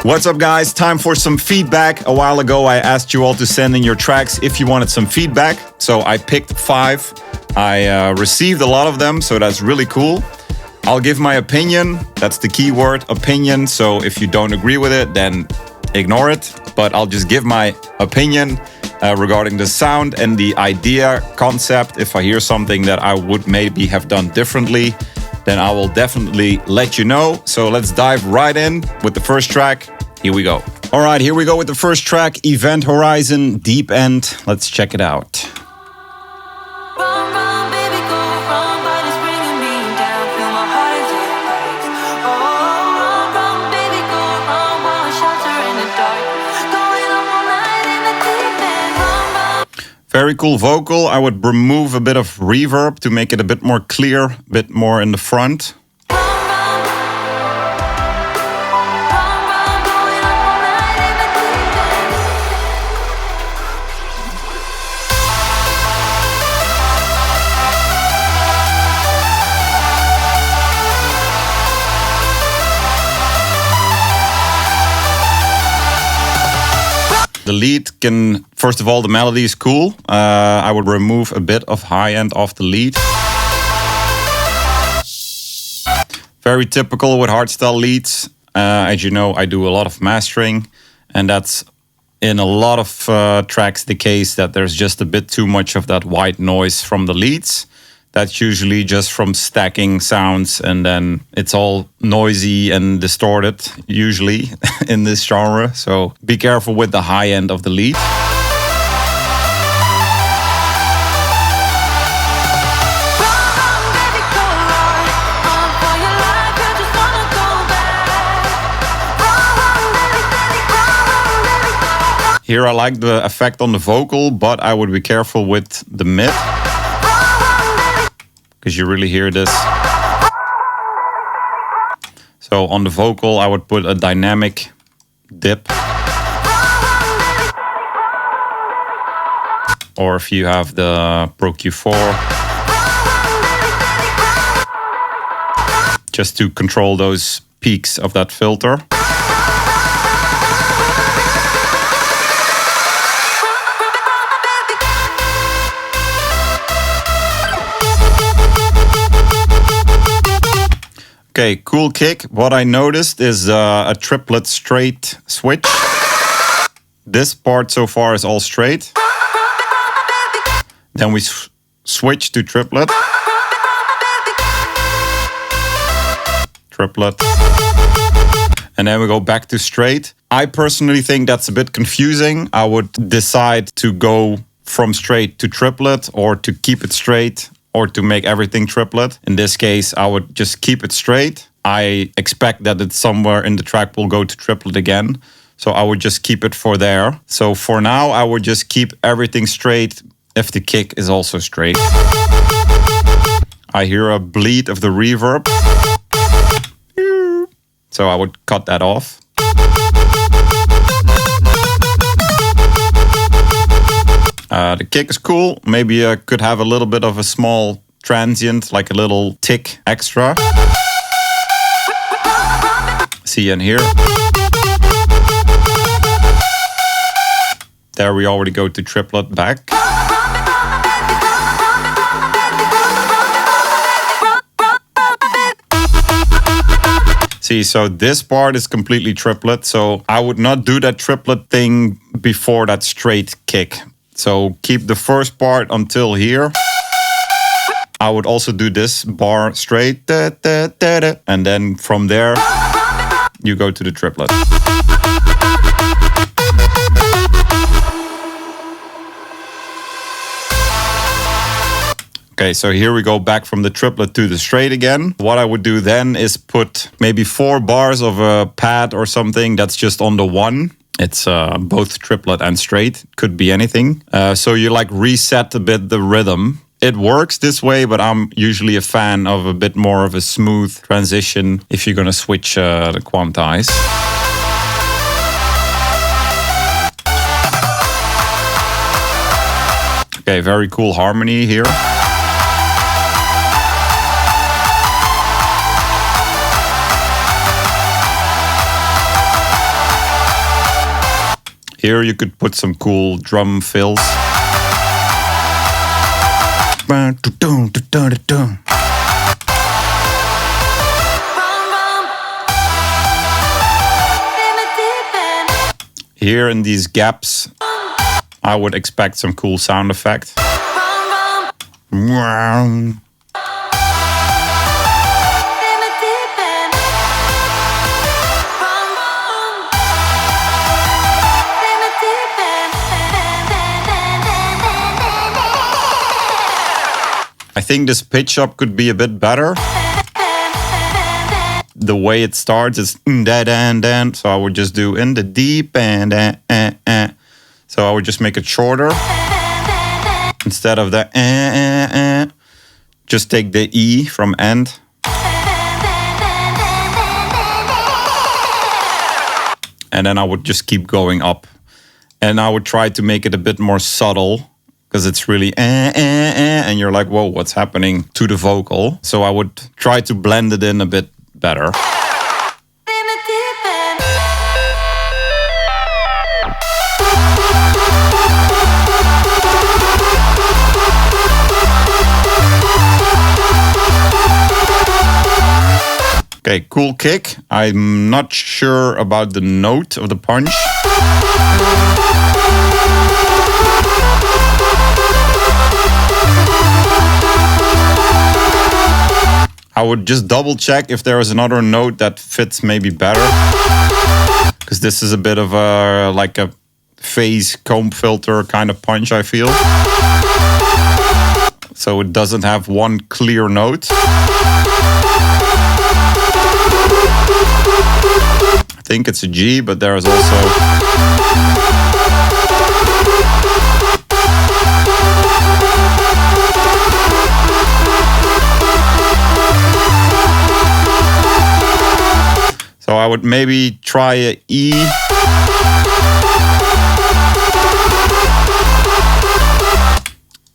What's up, guys? Time for some feedback. A while ago, I asked you all to send in your tracks if you wanted some feedback. So I picked 5. I received a lot of them, so that's really cool. I'll give my opinion. That's the key word, opinion. So if you don't agree with it, then ignore it. But I'll just give my opinion regarding the sound and the idea, concept. If I hear something that I would maybe have done differently, then I will definitely let you know. So let's dive right in with the first track. Here we go. All right, here we go with the first track, Event Horizon, Deep End. Let's check it out. Very cool vocal. I would remove a bit of reverb to make it a bit more clear, a bit more in the front. The lead can, first of all, the melody is cool. I would remove a bit of high end off the lead. Very typical with hardstyle leads. As you know, I do a lot of mastering, and that's in a lot of tracks the case that there's just a bit too much of that white noise from the leads. That's usually just from stacking sounds, and then it's all noisy and distorted, usually, in this genre. So be careful with the high end of the lead. Here I like the effect on the vocal, but I would be careful with the mid, because you really hear this. So on the vocal, I would put a dynamic dip. Or if you have the Pro Q4, just to control those peaks of that filter. Okay, cool kick. What I noticed is a triplet straight switch. This part so far is all straight. Then we switch to triplet. Triplet. And then we go back to straight. I personally think that's a bit confusing. I would decide to go from straight to triplet, or to keep it straight, or to make everything triplet. In this case, I would just keep it straight. I expect that it somewhere in the track will go to triplet again. So I would just keep it for there. So for now, I would just keep everything straight if the kick is also straight. I hear a bleed of the reverb. So I would cut that off. The kick is cool. Maybe I could have a little bit of a small transient, like a little tick extra. See and hear. There we already go to triplet back. See, so this part is completely triplet. So I would not do that triplet thing before that straight kick. So keep the first part until here. I would also do this bar straight. And then from there, you go to the triplet. Okay, so here we go back from the triplet to the straight again. What I would do then is put maybe 4 bars of a pad or something that's just on the one. It's both triplet and straight. Could be anything. So you like reset a bit the rhythm. It works this way, but I'm usually a fan of a bit more of a smooth transition if you're going to switch the quantize. Okay, very cool harmony here. Here you could put some cool drum fills. Here in these gaps, I would expect some cool sound effect. I think this pitch up could be a bit better. The way it starts is da-dan-dan, so I would just do in the deep and so I would just make it shorter. Instead of the just take the E from end. And then I would just keep going up. And I would try to make it a bit more subtle, because it's really and you're like, whoa, what's happening to the vocal? So I would try to blend it in a bit better. Okay, cool kick. I'm not sure about the note of the punch. I would just double check if there is another note that fits maybe better. Because this is a bit of a, like a phase comb filter kind of punch, I feel. So it doesn't have one clear note. I think it's a G, but there is also... So I would maybe try a E.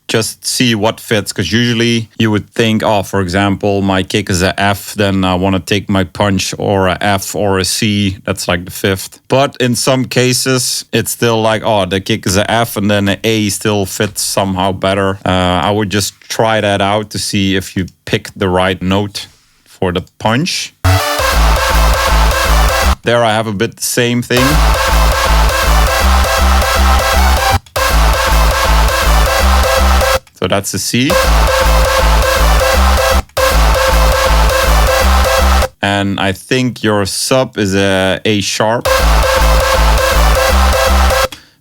Just see what fits, because usually you would think, oh, for example, my kick is a F, then I want to take my punch or a F or a C. That's like the fifth. But in some cases, it's still like, oh, the kick is a F and then an A still fits somehow better. I would just try that out to see if you pick the right note for the punch. There I have a bit the same thing. So that's a C. And I think your sub is a A sharp.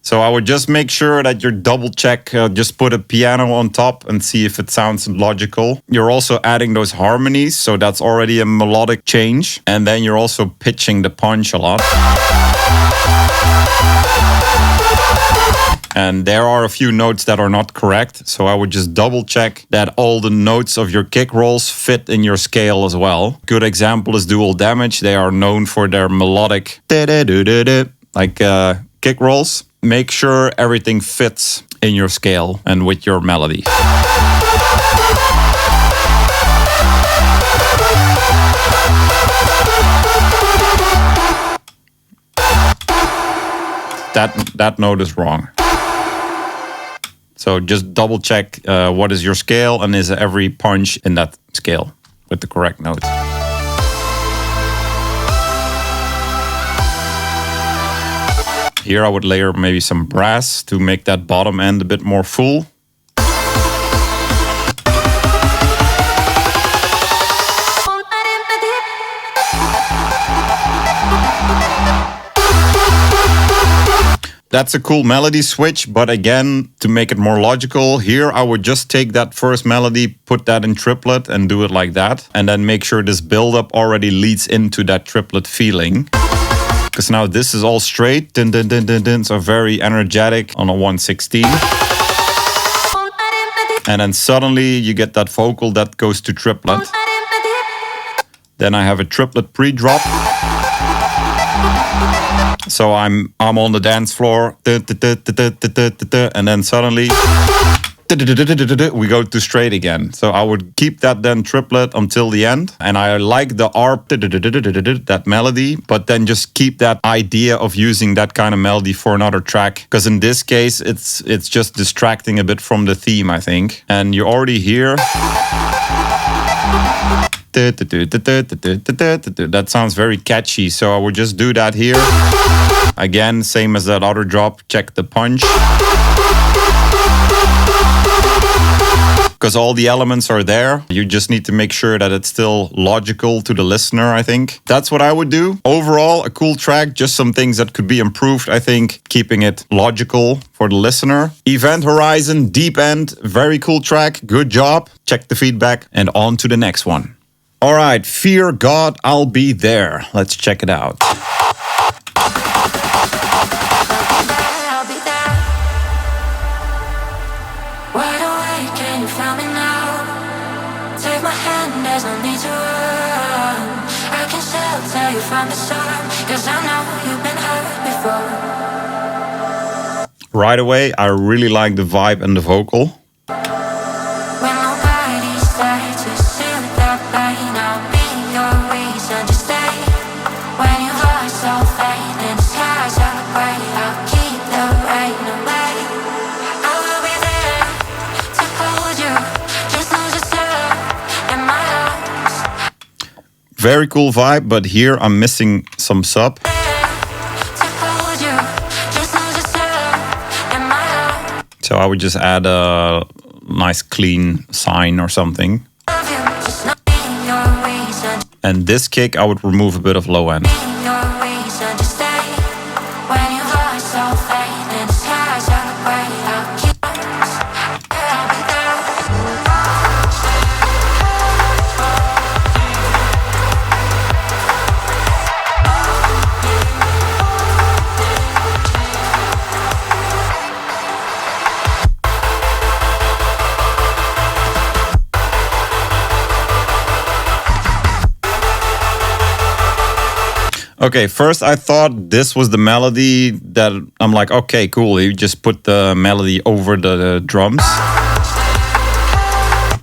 So I would just make sure that you double check, just put a piano on top and see if it sounds logical. You're also adding those harmonies, so that's already a melodic change. And then you're also pitching the punch a lot. And there are a few notes that are not correct. So I would just double check that all the notes of your kick rolls fit in your scale as well. Good example is Dual Damage. They are known for their melodic like kick rolls. Make sure everything fits in your scale and with your melody. That note is wrong. So just double check what is your scale and is every punch in that scale with the correct note. Here I would layer maybe some brass to make that bottom end a bit more full. That's a cool melody switch, but again, to make it more logical, here I would just take that first melody, put that in triplet and do it like that. And then make sure this build-up already leads into that triplet feeling. Because now this is all straight, dun, dun, dun, dun, dun, so very energetic on a 116. And then suddenly you get that vocal that goes to triplet. Then I have a triplet pre-drop. So I'm on the dance floor, and then suddenly we go to straight again. So I would keep that then triplet until the end. And I like the ARP, that melody, but then just keep that idea of using that kind of melody for another track. Because in this case, it's just distracting a bit from the theme, I think. And you already hear... That sounds very catchy, so I would just do that here. Again, same as that other drop, check the punch. Because all the elements are there. You just need to make sure that it's still logical to the listener, I think. That's what I would do. Overall, a cool track, just some things that could be improved, I think. Keeping it logical for the listener. Event Horizon, Deep End, very cool track, good job. Check the feedback and on to the next one. All right, Fear God, I'll Be There. Let's check it out. Right away, I really like the vibe and the vocal. Very cool vibe, but here I'm missing some sub. So I would just add a nice clean sine or something. And this kick I would remove a bit of low end. Okay, first I thought this was the melody that I'm like, okay, cool. You just put the melody over the drums.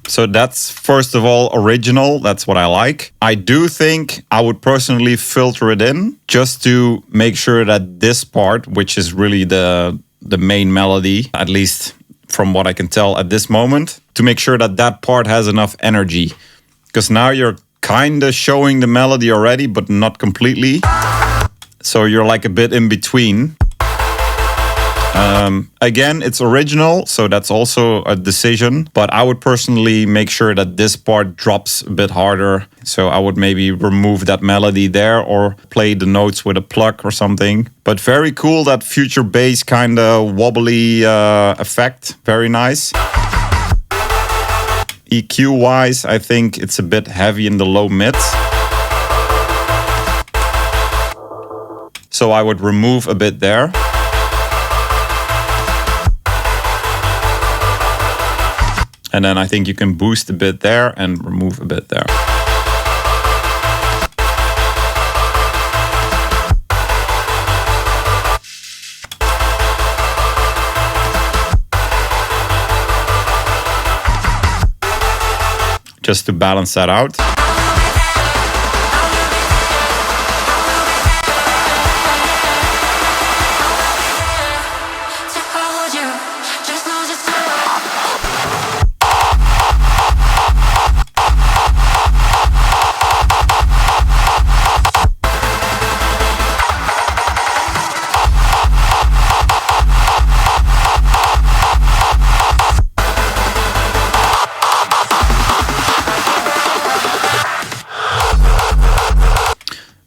So that's, first of all, original. That's what I like. I do think I would personally filter it in just to make sure that this part, which is really the main melody, at least from what I can tell at this moment, to make sure that that part has enough energy. Because now you're kind of showing the melody already, but not completely. So you're like a bit in between. Again, it's original, so that's also a decision. But I would personally make sure that this part drops a bit harder. So I would maybe remove that melody there or play the notes with a pluck or something. But very cool, that future bass kind of wobbly effect. Very nice. EQ-wise, I think it's a bit heavy in the low mids. So I would remove a bit there. And then I think you can boost a bit there and remove a bit there. Just to balance that out.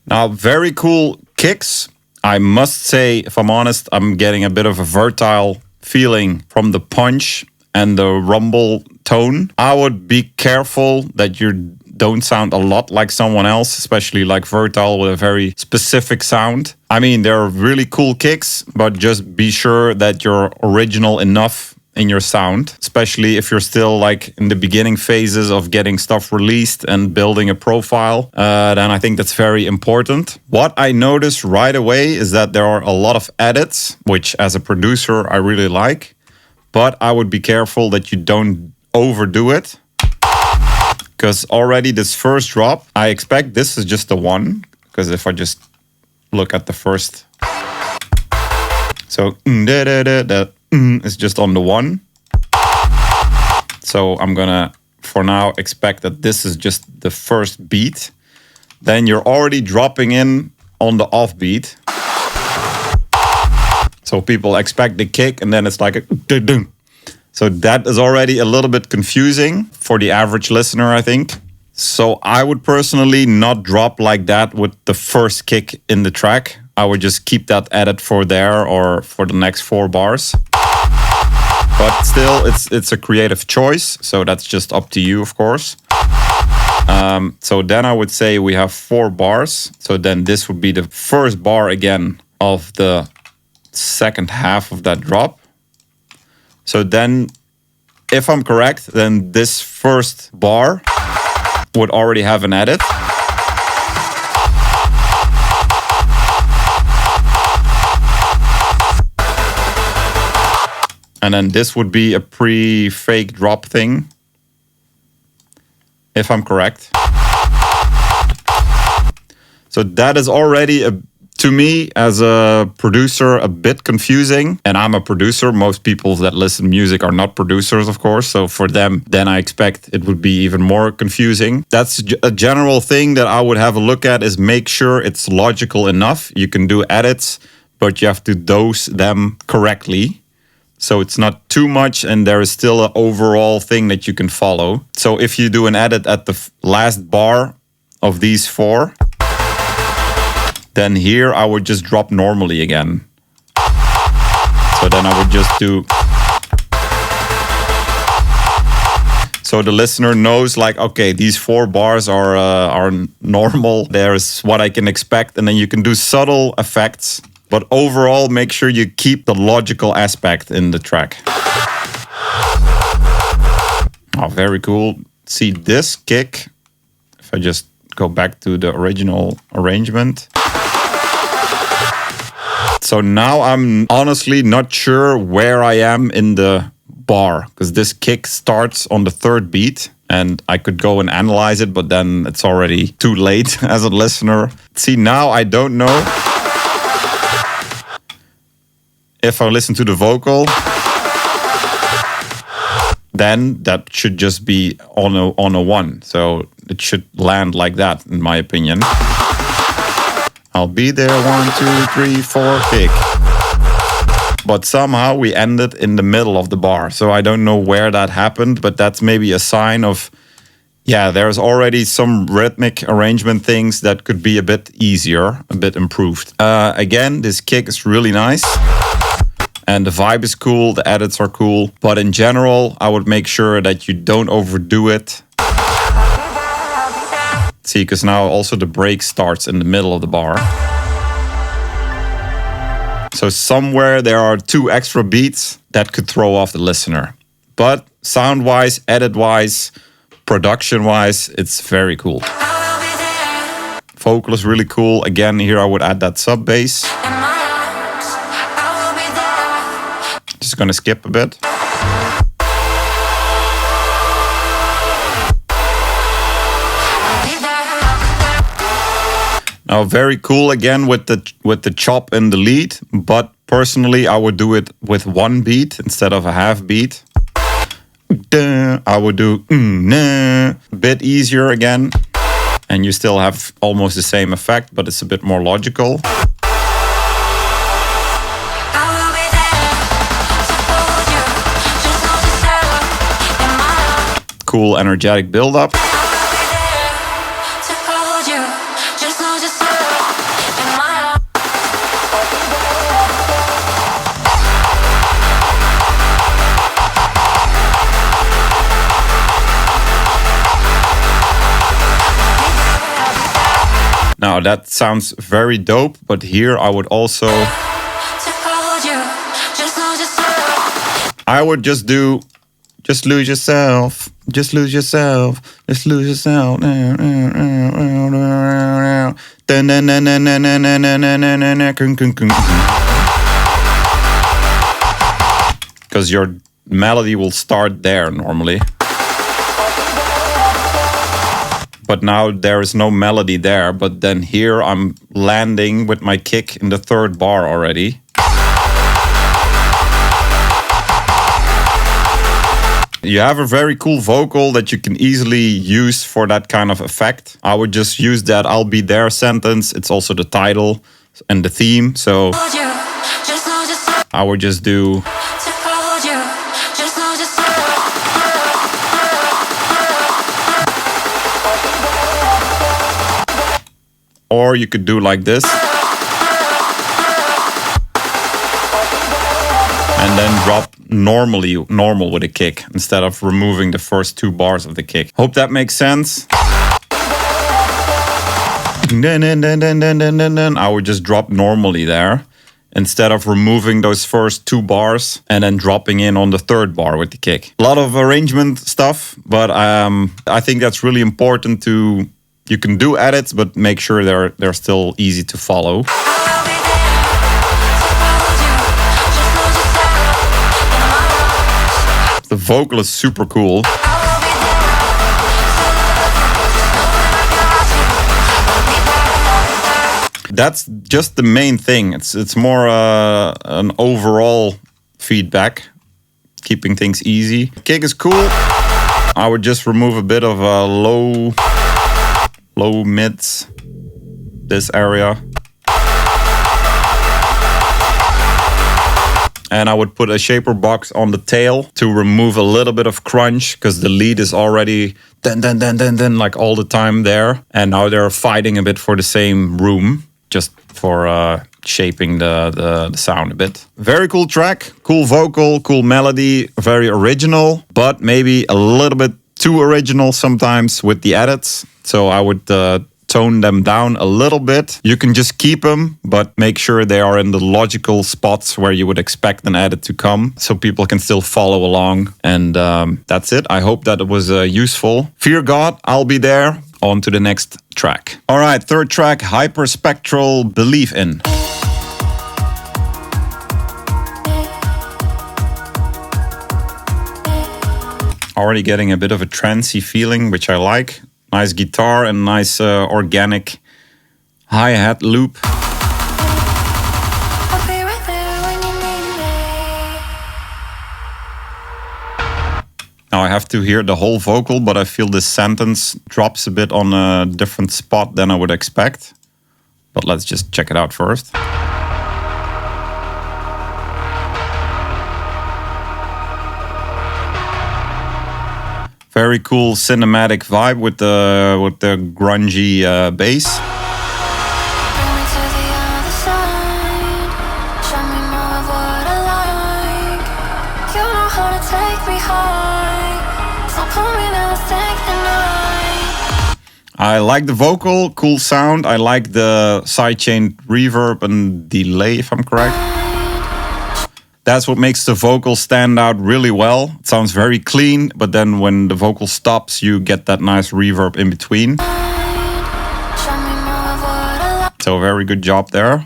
Now, very cool kicks. I must say, if I'm honest, I'm getting a bit of a versatile feeling from the punch and the rumble tone. I would be careful that you don't sound a lot like someone else, especially like versatile with a very specific sound. I mean, they're really cool kicks, but just be sure that you're original enough in your sound, especially if you're still like in the beginning phases of getting stuff released and building a profile, then I think that's very important. What I noticed right away is that there are a lot of edits, which as a producer I really like, but I would be careful that you don't overdo it. Because already this first drop, I expect this is just a 1. Because if I just look at the first... So, it's just on the 1. So I'm gonna, for now, expect that this is just the first beat. Then you're already dropping in on the off beat. So people expect the kick and then it's like a dun. So that is already a little bit confusing for the average listener, I think. So I would personally not drop like that with the first kick in the track. I would just keep that edit for there or for the next 4 bars. But still, it's a creative choice. So that's just up to you, of course. So then I would say we have 4 bars. So then this would be the first bar again of the second half of that drop. So then, if I'm correct, then this first bar would already have an edit. And then this would be a pre-fake drop thing, if I'm correct. So that is already, to me, as a producer, a bit confusing. And I'm a producer. Most people that listen to music are not producers, of course. So for them, then I expect it would be even more confusing. That's a general thing that I would have a look at, is make sure it's logical enough. You can do edits, but you have to dose them correctly. So it's not too much and there is still an overall thing that you can follow. So if you do an edit at the last bar of these 4, then here I would just drop normally again. So then I would just do... So the listener knows like, okay, these 4 bars are normal. There's what I can expect. And then you can do subtle effects. But overall, make sure you keep the logical aspect in the track. Oh, very cool. See this kick. If I just go back to the original arrangement. So now I'm honestly not sure where I am in the bar, because this kick starts on the 3rd beat. And I could go and analyze it, but then it's already too late as a listener. See, now I don't know. If I listen to the vocal, then that should just be on a 1. So it should land like that, in my opinion. I'll be there, 1, 2, 3, 4, kick. But somehow we ended in the middle of the bar. So I don't know where that happened, but that's maybe a sign of, yeah, there's already some rhythmic arrangement things that could be a bit easier, a bit improved. Again, this kick is really nice. And the vibe is cool, the edits are cool. But in general, I would make sure that you don't overdo it. See, because now also the break starts in the middle of the bar. So somewhere there are 2 extra beats that could throw off the listener. But sound-wise, edit-wise, production-wise, it's very cool. Vocal is really cool. Again, here I would add that sub bass. Just gonna skip a bit. Now, very cool again with the chop in the lead, but personally I would do it with 1 beat instead of a half beat. I would do a bit easier again, and you still have almost the same effect, but it's a bit more logical. Cool, energetic build-up. Now that sounds very dope, but here I would also... I would just do... Just lose yourself. Just lose yourself. Just lose yourself. Because you're melody will start there normally. But now there is no melody there, but then here I'm landing with my kick in the third bar already. You have a very cool vocal that you can easily use for that kind of effect. I would just use that "I'll be there" sentence. It's also the title and the theme. So I would just do... Or you could do like this. And then drop normal with a kick instead of removing the first 2 bars of the kick. Hope that makes sense. I would just drop normally there instead of removing those first 2 bars and then dropping in on the 3rd bar with the kick. A lot of arrangement stuff, but I think that's really important to... You can do edits, but make sure they're still easy to follow. The vocal is super cool. That's just the main thing. It's more an overall feedback, keeping things easy. Kick is cool. I would just remove a bit of low mids, this area. And I would put a shaper box on the tail to remove a little bit of crunch, because the lead is already then like all the time there. And now they're fighting a bit for the same room, just for shaping the sound a bit. Very cool track, cool vocal, cool melody, very original, but maybe a little bit too original sometimes with the edits. So I would tone them down a little bit. You can just keep them, but make sure they are in the logical spots where you would expect an edit to come, so people can still follow along. And that's it. I hope that it was useful. Fear God, I'll be there. On to the next track. All right, 3rd track, Hyperspectral, Believe In. Already getting a bit of a trancey feeling, which I like. Nice guitar and nice organic hi-hat loop. Now I have to hear the whole vocal, but I feel this sentence drops a bit on a different spot than I would expect. But let's just check it out first. Very cool cinematic vibe with the grungy bass. I like the vocal, cool sound. I like the sidechain reverb and delay, if I'm correct. That's what makes the vocal stand out really well. It sounds very clean, but then when the vocal stops, you get that nice reverb in between. So very good job there.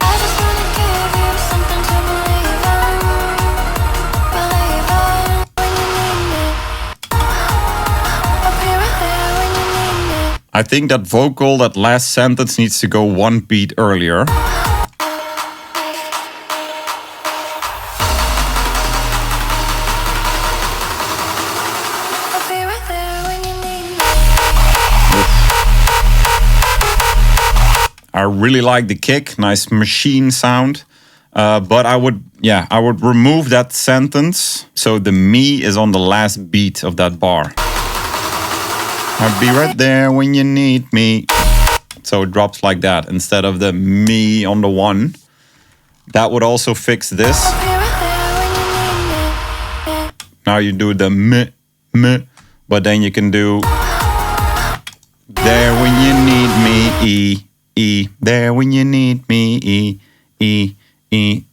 I think that vocal, that last sentence needs to go 1 beat earlier. I really like the kick, nice machine sound. But I would remove that sentence so the me is on the last beat of that bar. I'll be right there when you need me. So it drops like that instead of the me on the 1. That would also fix this. Now you do the m, but then you can do there when you need me, e, there when you need me, e.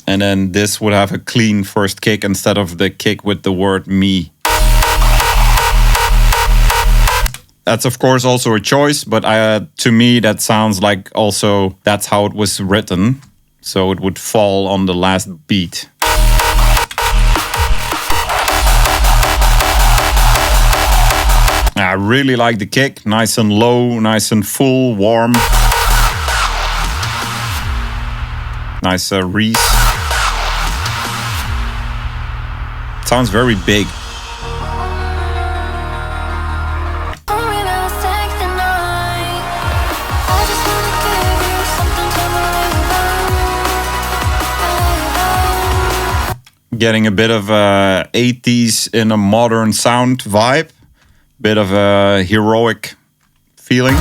And then this would have a clean first kick instead of the kick with the word me. That's of course also a choice, but to me that sounds like also that's how it was written. So it would fall on the last beat. I really like the kick. Nice and low, nice and full, warm. Nice Reese. Sounds very big. Getting a bit of 80s in a modern sound vibe. Bit of a heroic feeling.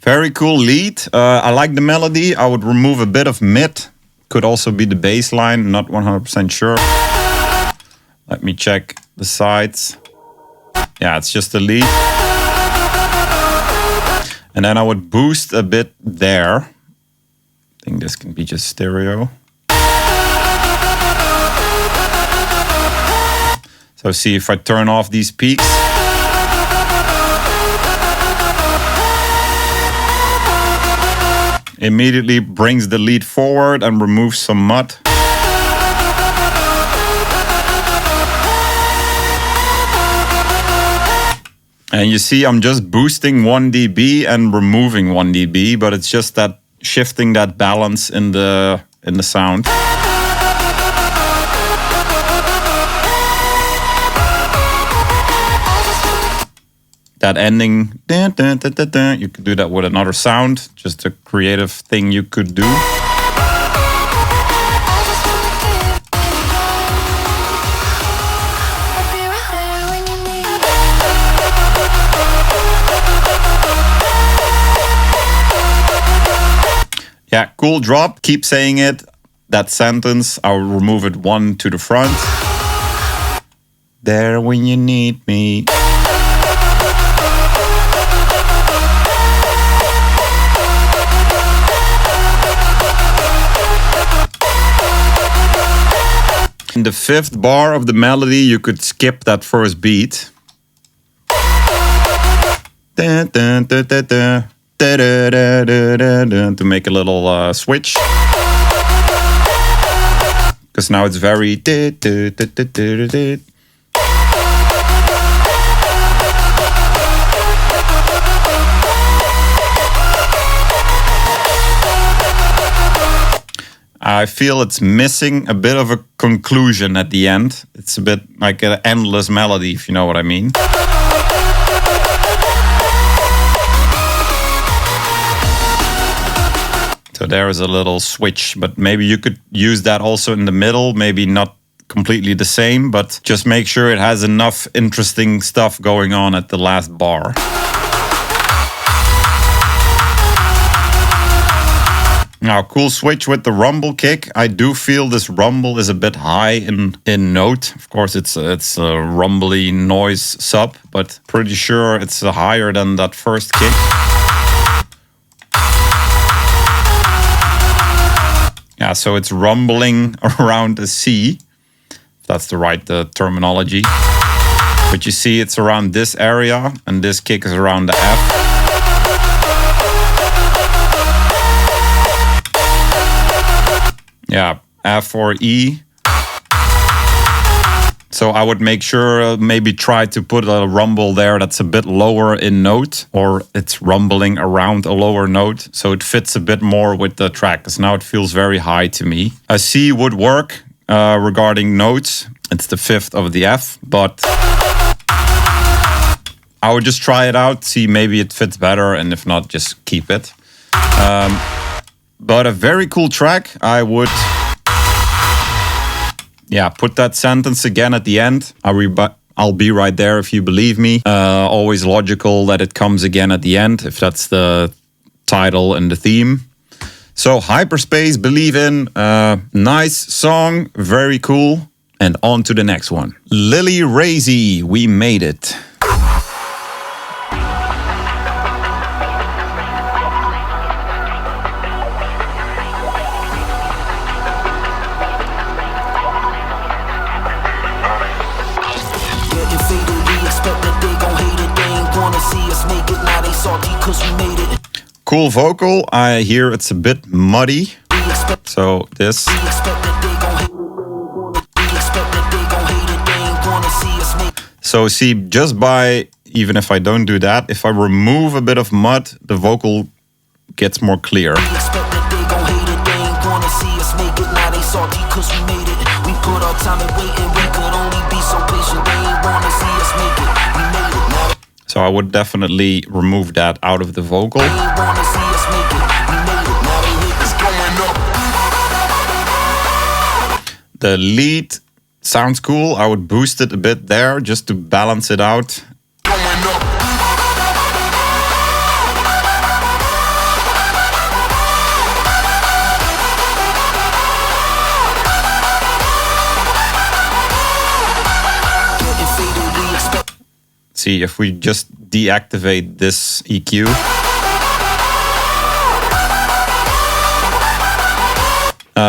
Very cool lead. I like the melody. I would remove a bit of mid. Could also be the bass line, not 100% sure. Let me check the sides. Yeah, it's just the lead. And then I would boost a bit there. I think this can be just stereo. So see if I turn off these peaks. Immediately brings the lead forward and removes some mud. And you see I'm just boosting 1 dB and removing 1 dB, but it's just that shifting that balance in the sound. That ending, dun, dun, dun, dun, dun, you could do that with another sound, just a creative thing you could do. Yeah, cool drop, keep saying it. That sentence, I'll remove it 1 to the front. There when you need me. In the 5th bar of the melody, you could skip that first beat. Dun, dun, dun, dun, dun. Da, da, da, da, da, da, to make a little switch. Because now it's very... Da, da, da, da, da, da. I feel it's missing a bit of a conclusion at the end. It's a bit like an endless melody, if you know what I mean. So there is a little switch, but maybe you could use that also in the middle. Maybe not completely the same, but just make sure it has enough interesting stuff going on at the last bar. Now, cool switch with the rumble kick. I do feel this rumble is a bit high in note. Of course, it's a rumbly noise sub, but pretty sure it's higher than that first kick. Yeah, so it's rumbling around a C, if that's the right terminology. But you see it's around this area, and this kick is around the F. Yeah, F or E. So I would make sure, maybe try to put a rumble there that's a bit lower in note, or it's rumbling around a lower note, so it fits a bit more with the track, because now it feels very high to me. A C would work regarding notes. It's the 5th of the F, but I would just try it out, see maybe it fits better, and if not, just keep it. But a very cool track. I would, yeah, put that sentence again at the end. I'll be right there if you believe me. Always logical that it comes again at the end, if that's the title and the theme. So Hyperspace, Believe In, nice song, very cool. And on to the next one. Lily Razy, We Made It. Cool vocal. I hear it's a bit muddy. So this. So see, just by, even if I don't do that, if I remove a bit of mud, the vocal gets more clear. So I would definitely remove that out of the vocal. The lead sounds cool. I would boost it a bit there just to balance it out. See, if we just deactivate this EQ.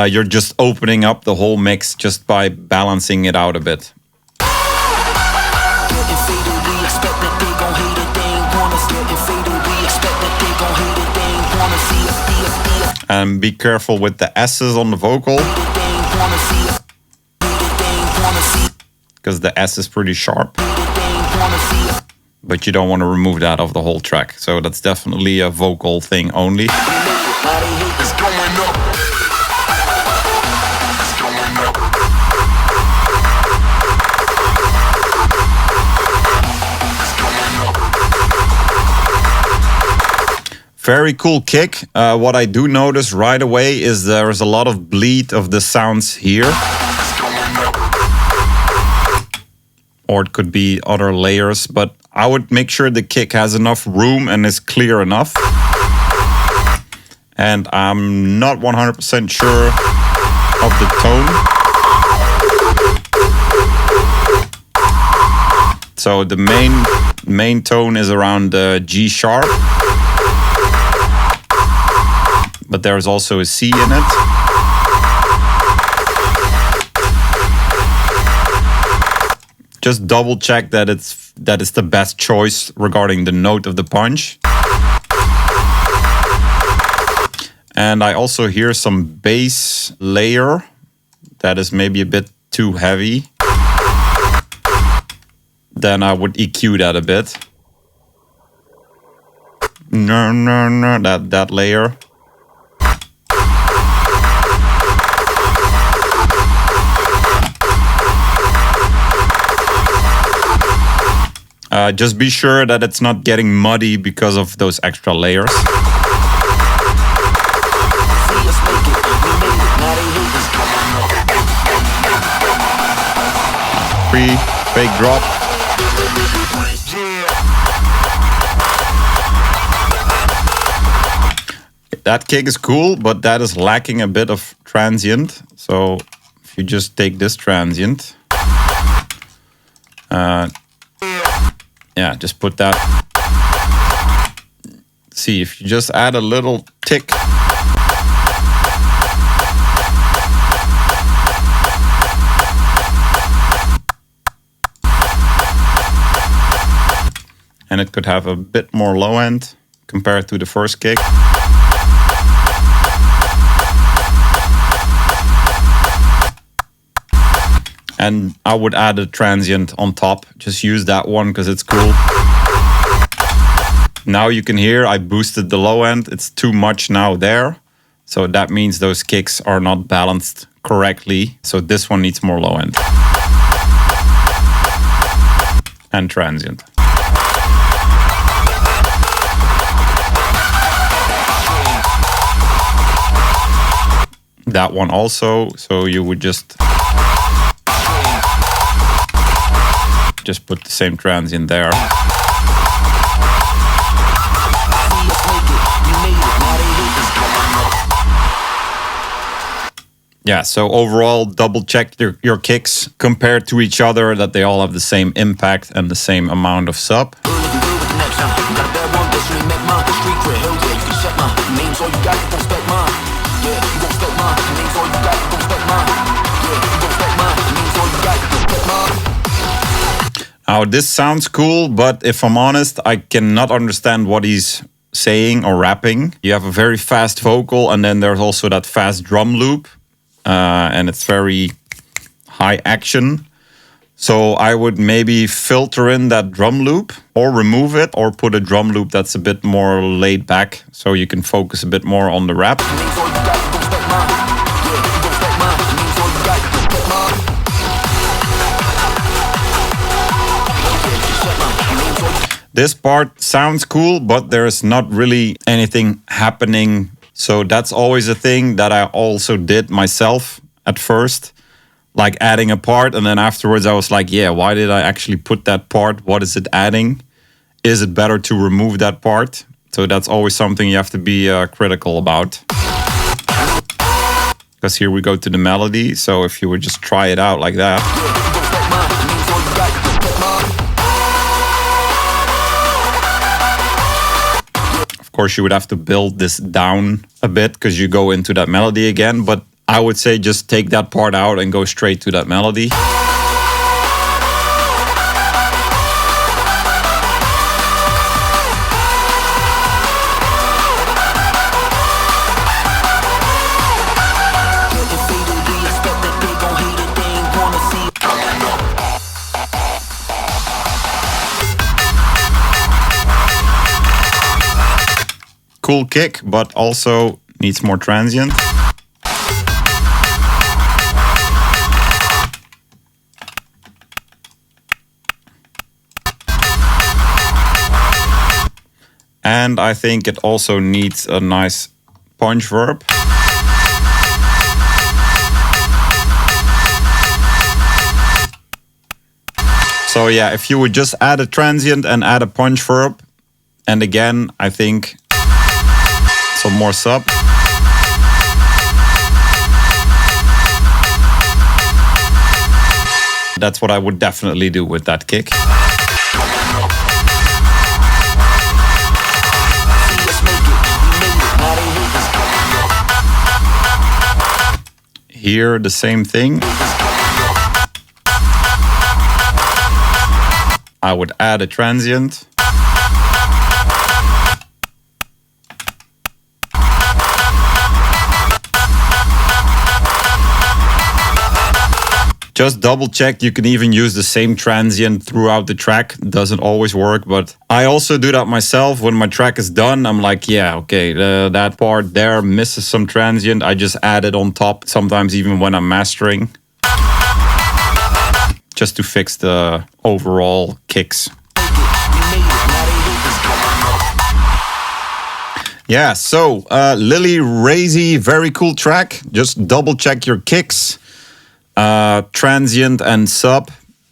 You're just opening up the whole mix just by balancing it out a bit. And be careful with the S's on the vocal, because the S is pretty sharp. But you don't want to remove that off the whole track. So that's definitely a vocal thing only. Very cool kick. What I do notice right away is there's a lot of bleed of the sounds here. Or it could be other layers, but I would make sure the kick has enough room and is clear enough. And I'm not 100% sure of the tone. So the main tone is around G sharp. But there's also a C in it. Just double check that it's the best choice regarding the note of the punch. And I also hear some bass layer that is maybe a bit too heavy. Then I would EQ that a bit. No, that layer. Just be sure that it's not getting muddy because of those extra layers. Fake drop. That kick is cool, but that is lacking a bit of transient. So if you just take this transient, yeah, just put that. See, if you just add a little tick. And it could have a bit more low end compared to the first kick. And I would add a transient on top. Just use that one because it's cool. Now you can hear I boosted the low end. It's too much now there. So that means those kicks are not balanced correctly. So this one needs more low end. And transient. That one also. So you would just put the same transient there. Yeah, so overall, double check your kicks compared to each other, that they all have the same impact and the same amount of sub. Now, this sounds cool, but if I'm honest, I cannot understand what he's saying or rapping. You have a very fast vocal, and then there's also that fast drum loop, and it's very high action. So I would maybe filter in that drum loop or remove it, or put a drum loop that's a bit more laid back so you can focus a bit more on the rap. This part sounds cool, but there's not really anything happening. So that's always a thing that I also did myself at first. Like adding a part, and then afterwards I was like, yeah, why did I actually put that part? What is it adding? Is it better to remove that part? So that's always something you have to be critical about. Because here we go to the melody. So if you would just try it out like that. Of course, you would have to build this down a bit because you go into that melody again. But I would say just take that part out and go straight to that melody. Cool kick, but also needs more transient. And I think it also needs a nice punch verb. So yeah, if you would just add a transient and add a punch verb, and again, I think some more sub. That's what I would definitely do with that kick. Here, the same thing. I would add a transient. Just double check. You can even use the same transient throughout the track. Doesn't always work, but I also do that myself. When my track is done, I'm like, yeah, okay, that part there misses some transient. I just add it on top, sometimes even when I'm mastering. Just to fix the overall kicks. Yeah, so Lily Razy, very cool track. Just double check your kicks. Transient and sub,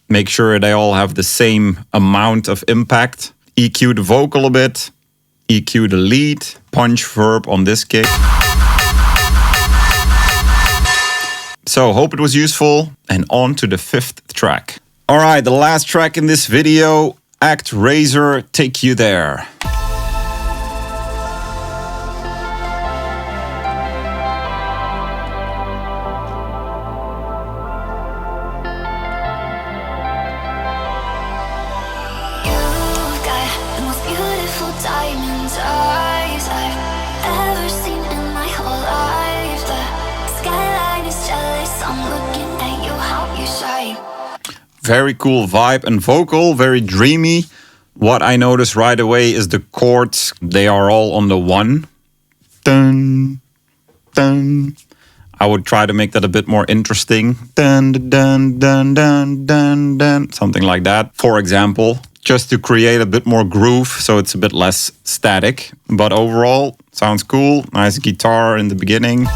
make sure they all have the same amount of impact. EQ the vocal a bit, EQ the lead, punch verb on this kick. So hope it was useful, and on to the 5th track. All right, the last track in this video, Act Razor, Take You There. Very cool vibe and vocal, very dreamy. What I notice right away is the chords, they are all on the 1. Dun, dun. I would try to make that a bit more interesting. Dun, dun, dun, dun, dun, dun. Something like that, for example. Just to create a bit more groove, so it's a bit less static. But overall, sounds cool. Nice guitar in the beginning.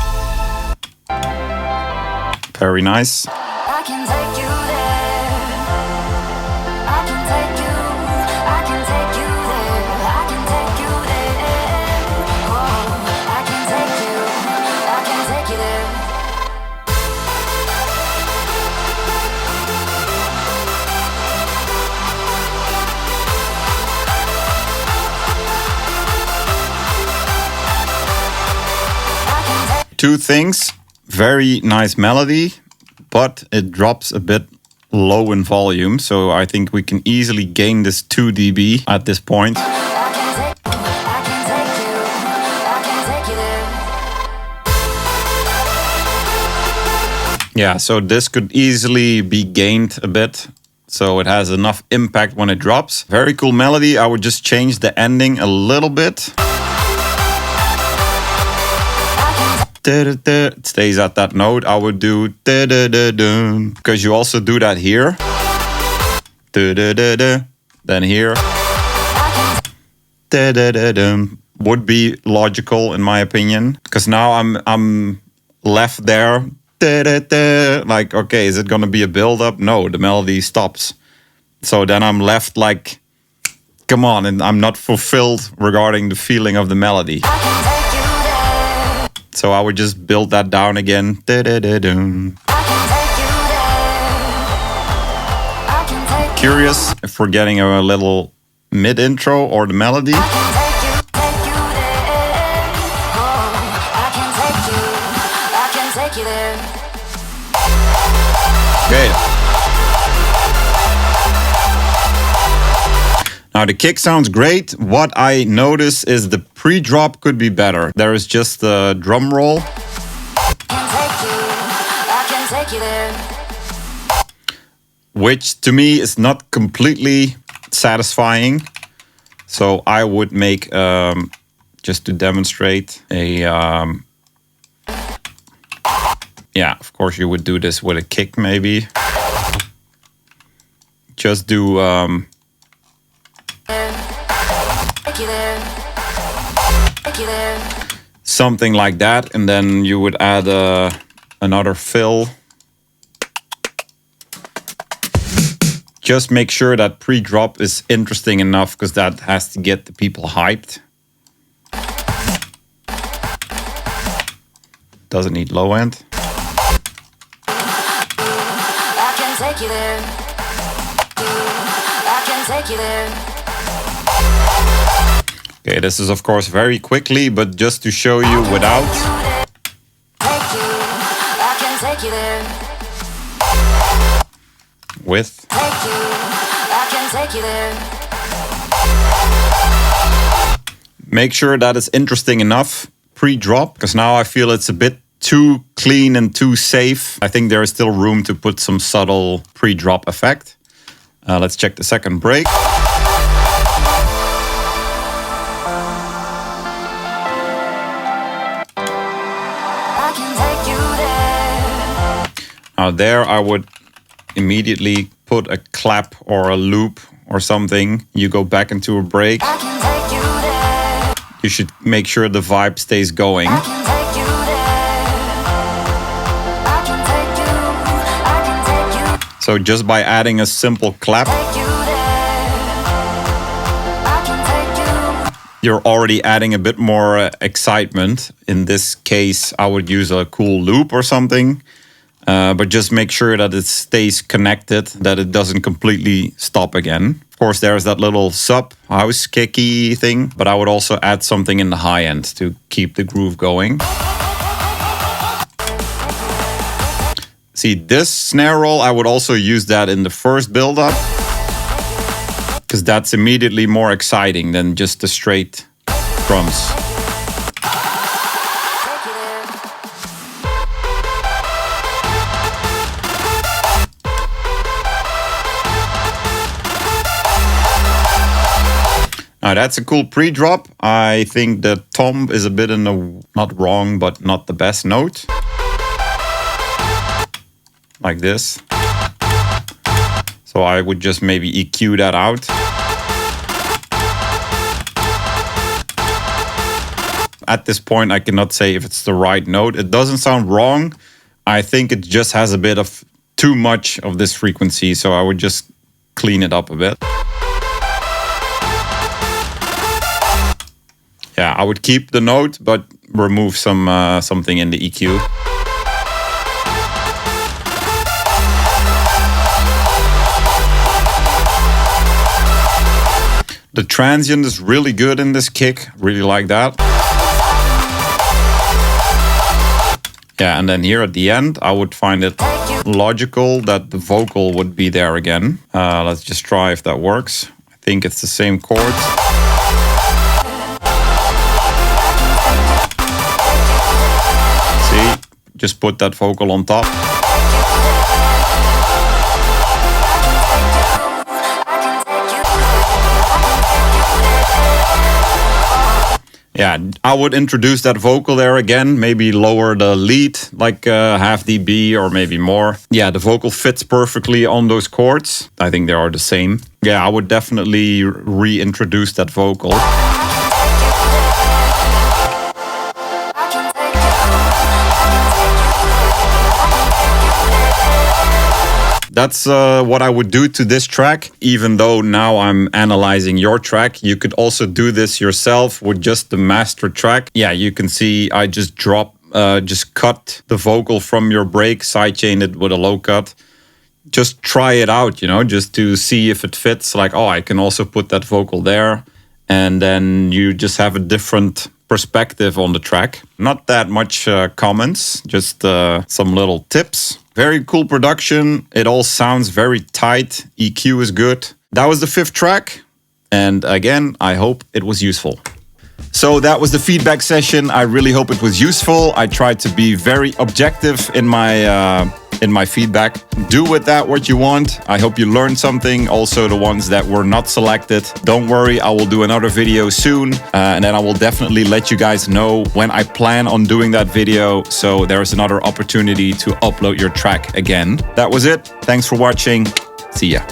Very nice. I can take you there. I can take you. I can take you there. I can take you there. Oh, I can take you. I can take you there. Two things. Very nice melody, but it drops a bit low in volume. So I think we can easily gain this 2 dB at this point. I can take Yeah, so this could easily be gained a bit. So it has enough impact when it drops. Very cool melody. I would just change the ending a little bit. It stays at that note. I would do because you also do that here. Then here. Would be logical in my opinion. Because now I'm left there. Like, okay, is it gonna be a build-up? No, the melody stops. So then I'm left like, come on, and I'm not fulfilled regarding the feeling of the melody. So I would just build that down again. Curious if we're getting a little mid-intro or the melody. Okay. Now the kick sounds great. What I notice is the pre-drop could be better. There is just a drum roll. Which to me is not completely satisfying. So I would make, just to demonstrate, a... yeah, of course you would do this with a kick maybe. Just do... something like that, and then you would add another fill. Just make sure that pre-drop is interesting enough, because that has to get the people hyped. Doesn't need low end. I can take you there. I can take you there. Okay, this is of course very quickly, but just to show you without. I can take you there. With. I can take you there. Make sure that it's interesting enough pre-drop, because now I feel it's a bit too clean and too safe. I think there is still room to put some subtle pre-drop effect. Let's check the second break. Now there I would immediately put a clap or a loop or something. You go back into a break. You should make sure the vibe stays going. So just by adding a simple clap, you're already adding a bit more excitement. In this case, I would use a cool loop or something. But just make sure that it stays connected, that it doesn't completely stop again. Of course, there's that little sub house kicky thing, but I would also add something in the high end to keep the groove going. See, this snare roll, I would also use that in the first build-up, because that's immediately more exciting than just the straight drums. Now that's a cool pre-drop. I think the tom is a bit in the, not wrong, but not the best note. Like this. So I would just maybe EQ that out. At this point, I cannot say if it's the right note. It doesn't sound wrong. I think it just has a bit of too much of this frequency. So I would just clean it up a bit. Yeah, I would keep the note, but remove some something in the EQ. The transient is really good in this kick. Really like that. Yeah, and then here at the end, I would find it logical that the vocal would be there again. Let's just try if that works. I think it's the same chord. See, just put that vocal on top. Yeah, I would introduce that vocal there again, maybe lower the lead like half dB or maybe more. Yeah, the vocal fits perfectly on those chords. I think they are the same. Yeah, I would definitely reintroduce that vocal. That's what I would do to this track. Even though now I'm analyzing your track, you could also do this yourself with just the master track. Yeah, you can see I just just cut the vocal from your break, sidechained it with a low cut. Just try it out, you know, just to see if it fits. Like, oh, I can also put that vocal there. And then you just have a different perspective on the track. Not that much comments, just some little tips. Very cool production. It all sounds very tight. EQ is good. That was the 5th track. And again, I hope it was useful. So that was the feedback session. I really hope it was useful. I tried to be very objective in my feedback. Do with that what you want. I hope you learned something. Also the ones that were not selected. Don't worry, I will do another video soon. And then I will definitely let you guys know when I plan on doing that video. So there's another opportunity to upload your track again. That was it. Thanks for watching. See ya.